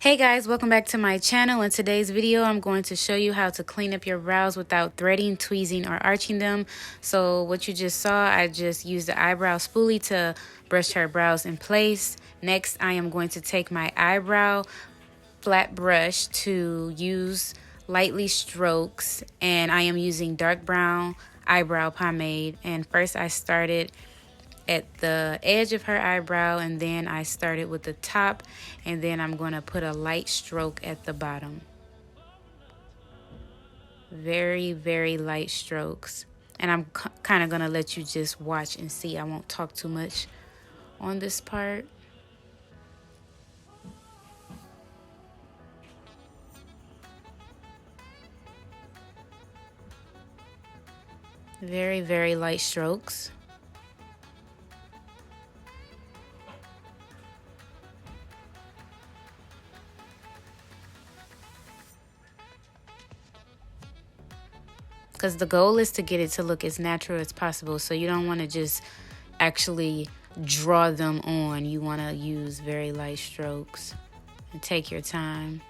Hey guys, welcome back to my channel. In today's video, I'm going to show you how to clean up your brows without threading, tweezing, or arching them. So what you just saw, I just used the eyebrow spoolie to brush her brows in place. Next, I am going to take my eyebrow flat brush to use lightly strokes, and I am using dark brown eyebrow pomade. And first I started at the edge of her eyebrow, and then I started with the top, and then I'm going to put a light stroke at the bottom. Very, very light strokes. And I'm kind of going to let you just watch and see. I won't talk too much on this part. Very, very light strokes. Because the goal is to get it to look as natural as possible. So you don't want to just actually draw them on. You want to use very light strokes and take your time.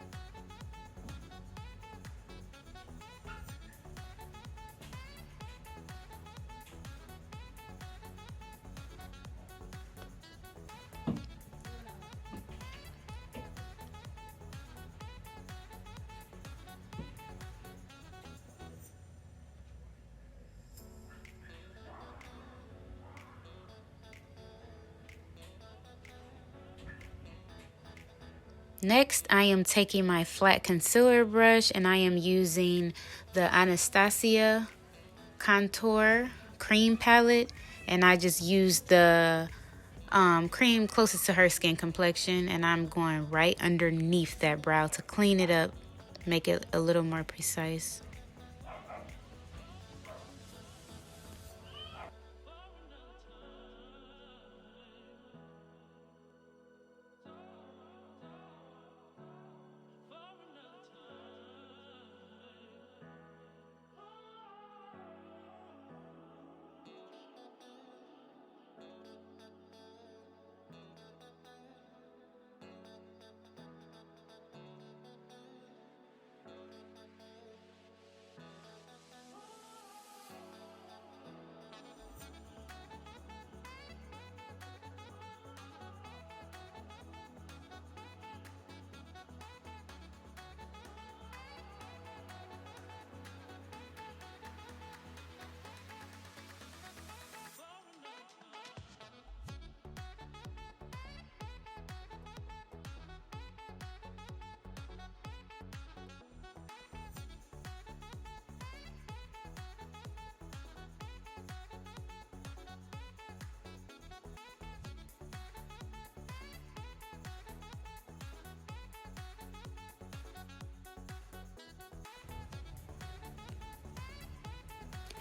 Next, I am taking my flat concealer brush and I am using the Anastasia contour cream palette, and I just used the cream closest to her skin complexion, and I'm going right underneath that brow to clean it up, make it a little more precise.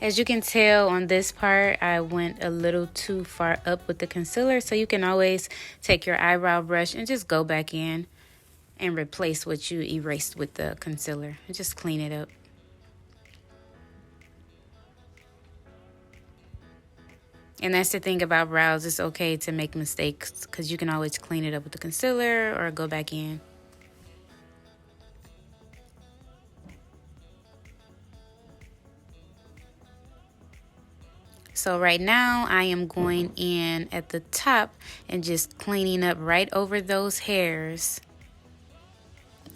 As you can tell on this part, I went a little too far up with the concealer, so you can always take your eyebrow brush and just go back in and replace what you erased with the concealer and just clean it up. And that's the thing about brows, it's okay to make mistakes because you can always clean it up with the concealer or go back in. So right now I am going in at the top and just cleaning up right over those hairs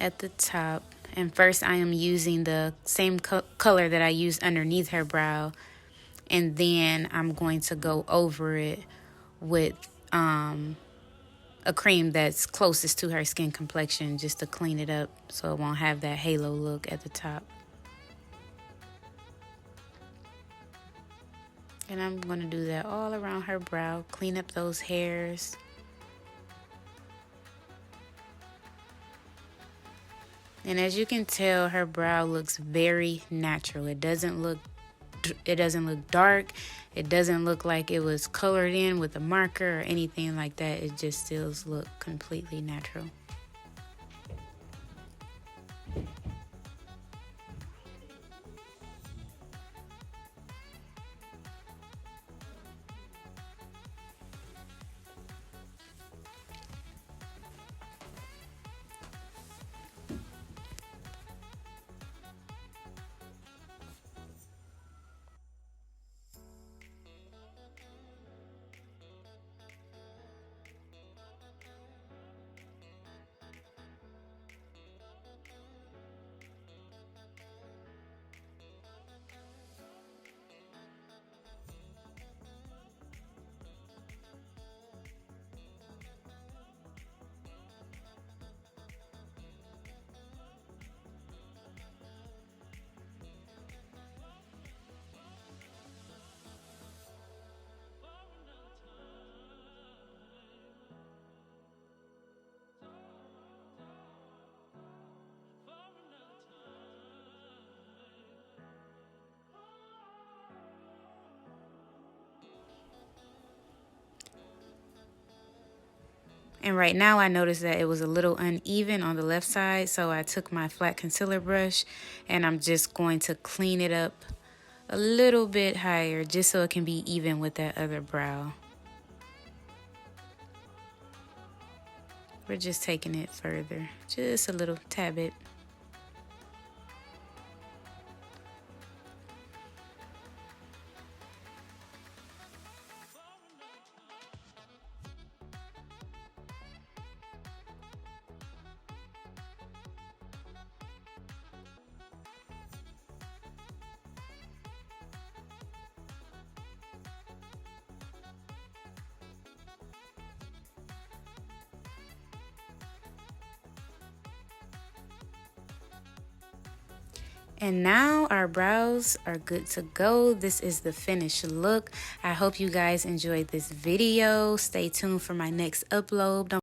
at the top. And first I am using the same color that I used underneath her brow, and then I'm going to go over it with a cream that's closest to her skin complexion just to clean it up so it won't have that halo look at the top. And I'm going to do that all around her brow, clean up those hairs. And as you can tell, her brow looks very natural. It doesn't look dark. It doesn't look like it was colored in with a marker or anything like that. It just still looks completely natural. And right now I noticed that it was a little uneven on the left side, so I took my flat concealer brush and I'm just going to clean it up a little bit higher just so it can be even with that other brow. We're just taking it further, just a little tad bit. And now our brows are good to go. This is the finished look. I hope you guys enjoyed this video. Stay tuned for my next upload. Don't